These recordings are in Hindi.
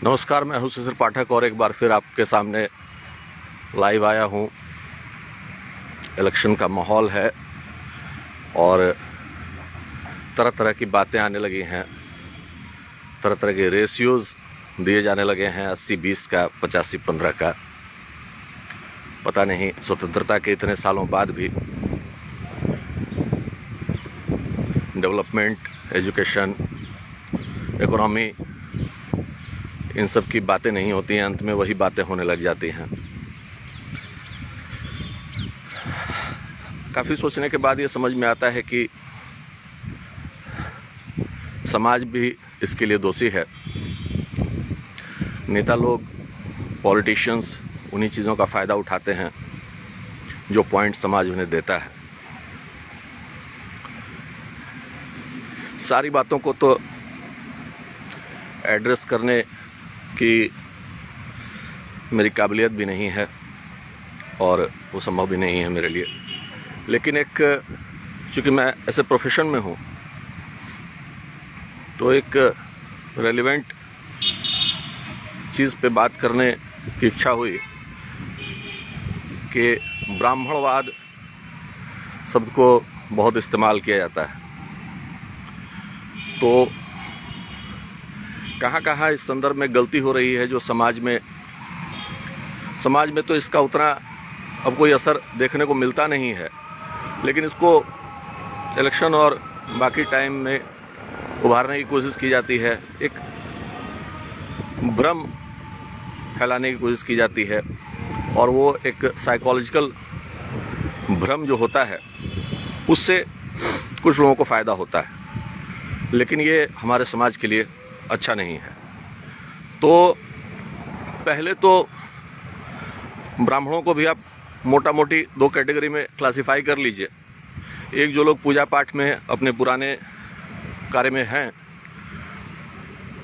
नमस्कार, मैं हूं शिशिर पाठक और एक बार फिर आपके सामने लाइव आया हूं। इलेक्शन का माहौल है और तरह तरह की बातें आने लगी हैं, तरह तरह के रेशियोज दिए जाने लगे हैं, 80-20 का, 85-15 का। पता नहीं स्वतंत्रता के इतने सालों बाद भी डेवलपमेंट, एजुकेशन, इकोनॉमी, इन सब की बातें नहीं होती हैं, अंत में वही बातें होने लग जाती हैं। काफ़ी सोचने के बाद ये समझ में आता है कि समाज भी इसके लिए दोषी है। नेता लोग, पॉलिटिशियंस उन्हीं चीज़ों का फ़ायदा उठाते हैं जो पॉइंट समाज उन्हें देता है। सारी बातों को तो एड्रेस करने की मेरी काबिलियत भी नहीं है और वो संभव भी नहीं है मेरे लिए, लेकिन चूँकि मैं ऐसे प्रोफेशन में हूँ तो एक रेलिवेंट चीज़ पे बात करने की इच्छा हुई कि ब्राह्मणवाद शब्द को बहुत इस्तेमाल किया जाता है, तो कहाँ कहाँ इस संदर्भ में गलती हो रही है जो समाज में तो इसका उतना अब कोई असर देखने को मिलता नहीं है, लेकिन इसको इलेक्शन और बाकी टाइम में उभारने की कोशिश की जाती है, एक भ्रम फैलाने की कोशिश की जाती है और वो एक साइकोलॉजिकल भ्रम जो होता है उससे कुछ लोगों को फ़ायदा होता है, लेकिन ये हमारे समाज के लिए अच्छा नहीं है। तो पहले तो ब्राह्मणों को भी आप मोटा मोटी दो कैटेगरी में क्लासिफाई कर लीजिए। एक जो लोग पूजा पाठ में अपने पुराने कार्य में हैं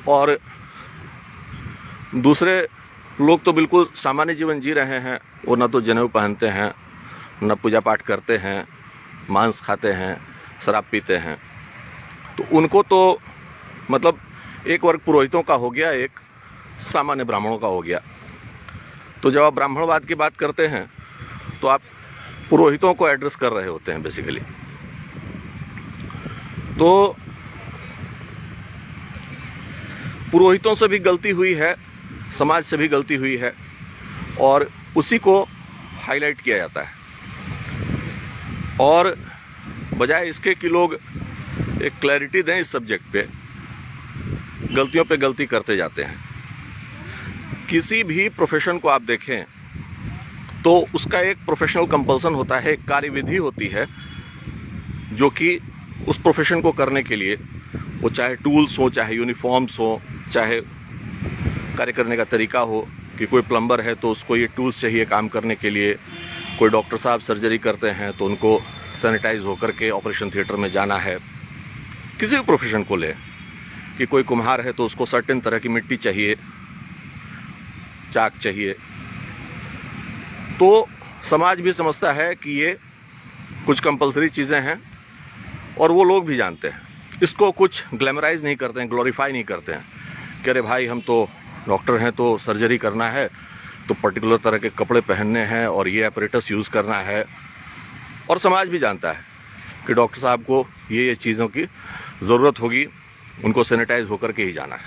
और दूसरे लोग तो बिल्कुल सामान्य जीवन जी रहे हैं, वो न तो जनेऊ पहनते हैं, न पूजा पाठ करते हैं, मांस खाते हैं, शराब पीते हैं। तो उनको तो मतलब एक वर्ग पुरोहितों का हो गया, एक सामान्य ब्राह्मणों का हो गया। तो जब आप ब्राह्मणवाद की बात करते हैं तो आप पुरोहितों को एड्रेस कर रहे होते हैं बेसिकली। तो पुरोहितों से भी गलती हुई है, समाज से भी गलती हुई है और उसी को हाईलाइट किया जाता है, और बजाय इसके कि लोग एक क्लैरिटी दें इस सब्जेक्ट पे, गलतियों पे गलती करते जाते हैं। किसी भी प्रोफेशन को आप देखें तो उसका एक प्रोफेशनल कंपल्सन होता है, एक कार्यविधि होती है जो कि उस प्रोफेशन को करने के लिए, वो चाहे टूल्स हो, चाहे यूनिफॉर्म्स हो, चाहे कार्य करने का तरीका हो, कि कोई प्लम्बर है तो उसको ये टूल्स चाहिए काम करने के लिए, कोई डॉक्टर साहब सर्जरी करते हैं तो उनको सैनिटाइज होकर के ऑपरेशन थिएटर में जाना है। किसी भी प्रोफेशन को ले, कि कोई कुम्हार है तो उसको सर्टेन तरह की मिट्टी चाहिए, चाक चाहिए। तो समाज भी समझता है कि ये कुछ कंपलसरी चीज़ें हैं और वो लोग भी जानते हैं, इसको कुछ ग्लैमराइज नहीं करते हैं, ग्लोरीफाई नहीं करते हैं कि अरे भाई हम तो डॉक्टर हैं तो सर्जरी करना है तो पर्टिकुलर तरह के कपड़े पहनने हैं और ये एपरेटस यूज़ करना है। और समाज भी जानता है कि डॉक्टर साहब को ये चीज़ों की ज़रूरत होगी, उनको सैनिटाइज होकर के ही जाना है।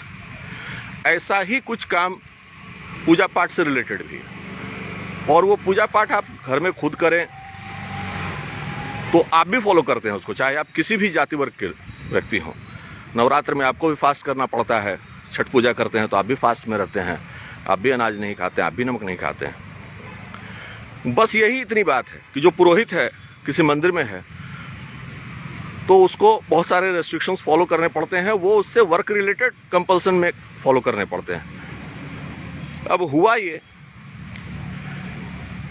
ऐसा ही कुछ काम पूजा पाठ से रिलेटेड भी है, और वो पूजा पाठ आप घर में खुद करें तो आप भी फॉलो करते हैं उसको, चाहे आप किसी भी जाति वर्ग के व्यक्ति हों। नवरात्र में आपको भी फास्ट करना पड़ता है, छठ पूजा करते हैं तो आप भी फास्ट में रहते हैं, आप भी अनाज नहीं खाते हैं, आप भी नमक नहीं खाते हैं। बस यही इतनी बात है कि जो पुरोहित है, किसी मंदिर में है, तो उसको बहुत सारे रेस्ट्रिक्शंस फॉलो करने पड़ते हैं, वो उससे वर्क रिलेटेड कंपल्सन में फॉलो करने पड़ते हैं। अब हुआ ये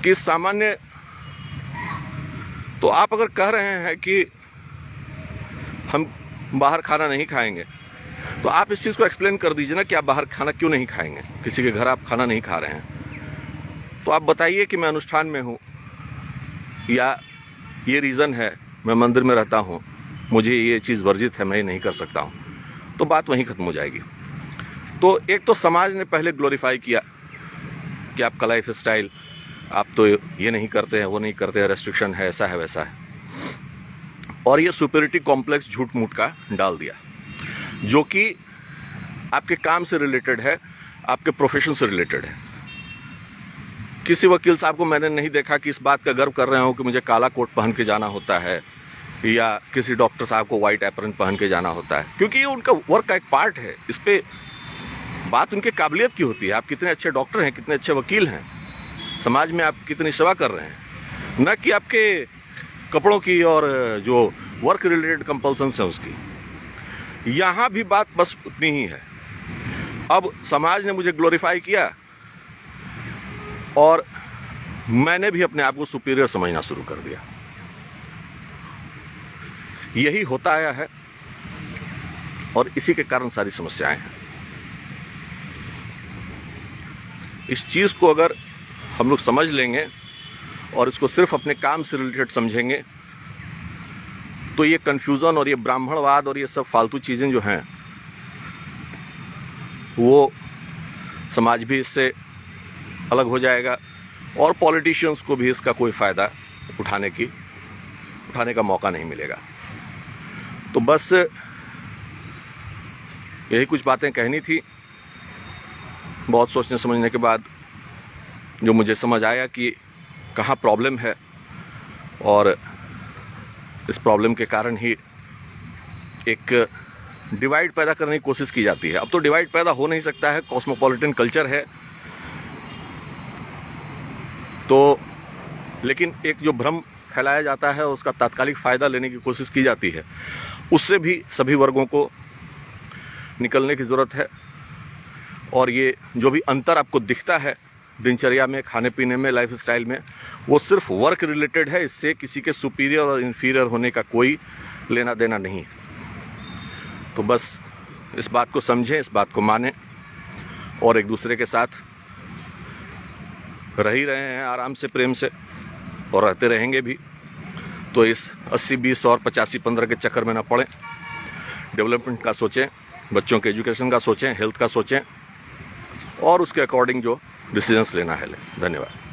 कि सामान्य, तो आप अगर कह रहे हैं कि हम बाहर खाना नहीं खाएंगे तो आप इस चीज़ को एक्सप्लेन कर दीजिए ना कि आप बाहर खाना क्यों नहीं खाएंगे, किसी के घर आप खाना नहीं खा रहे हैं। तो आप बताइए कि मैं अनुष्ठान में हूँ या ये रीज़न है, मैं मंदिर में रहता हूँ, मुझे ये चीज़ वर्जित है, मैं ये नहीं कर सकता हूँ, तो बात वहीं ख़त्म हो जाएगी। तो एक तो समाज ने पहले ग्लोरीफाई किया कि आपका लाइफ स्टाइल, आप तो ये नहीं करते हैं, वो नहीं करते हैं, रेस्ट्रिक्शन है, ऐसा है वैसा है, और ये सुपीरियरिटी कॉम्प्लेक्स झूठ मूठ का डाल दिया, जो कि आपके काम से रिलेटेड है, आपके प्रोफेशन से रिलेटेड है। किसी वकील साहब को मैंने नहीं देखा कि इस बात का गर्व कर रहे हो कि मुझे काला कोट पहन के जाना होता है, या किसी डॉक्टर साहब को व्हाइट एप्रन पहन के जाना होता है, क्योंकि ये उनका वर्क का एक पार्ट है। इस पे बात उनके काबिलियत की होती है, आप कितने अच्छे डॉक्टर हैं, कितने अच्छे वकील हैं, समाज में आप कितनी सेवा कर रहे हैं, न कि आपके कपड़ों की और जो वर्क रिलेटेड कंपल्सन्स हैं उसकी। यहाँ भी बात बस उतनी ही है। अब समाज ने मुझे ग्लोरीफाई किया और मैंने भी अपने आप को सुपीरियर समझना शुरू कर दिया। यही होता आया है और इसी के कारण सारी समस्याएं हैं। इस चीज को अगर हम लोग समझ लेंगे और इसको सिर्फ अपने काम से रिलेटेड समझेंगे तो ये कंफ्यूजन और ये ब्राह्मणवाद और ये सब फालतू चीजें जो हैं वो समाज भी इससे अलग हो जाएगा और पॉलिटिशियंस को भी इसका कोई फायदा उठाने का मौका नहीं मिलेगा। तो बस यही कुछ बातें कहनी थी। बहुत सोचने समझने के बाद जो मुझे समझ आया कि कहाँ प्रॉब्लम है और इस प्रॉब्लम के कारण ही एक डिवाइड पैदा करने की कोशिश की जाती है। अब तो डिवाइड पैदा हो नहीं सकता है, कॉस्मोपॉलिटन कल्चर है। तो लेकिन एक जो भ्रम फैलाया जाता है उसका तात्कालिक फायदा लेने की कोशिश की जाती है, उससे भी सभी वर्गों को निकलने की जरूरत है। और ये जो भी अंतर आपको दिखता है दिनचर्या में, खाने पीने में, लाइफ स्टाइल में, वो सिर्फ वर्क रिलेटेड है। इससे किसी के सुपीरियर और इन्फीरियर होने का कोई लेना देना नहीं। तो बस इस बात को समझें, इस बात को मानें और एक दूसरे के साथ रह ही रहे हैं आराम से, प्रेम से, और रहते रहेंगे भी। तो इस 80-20 और 85-15 के चक्कर में ना पड़ें। डेवलपमेंट का सोचें, बच्चों के एजुकेशन का सोचें, हेल्थ का सोचें और उसके अकॉर्डिंग जो डिसीजंस लेना है लें। धन्यवाद।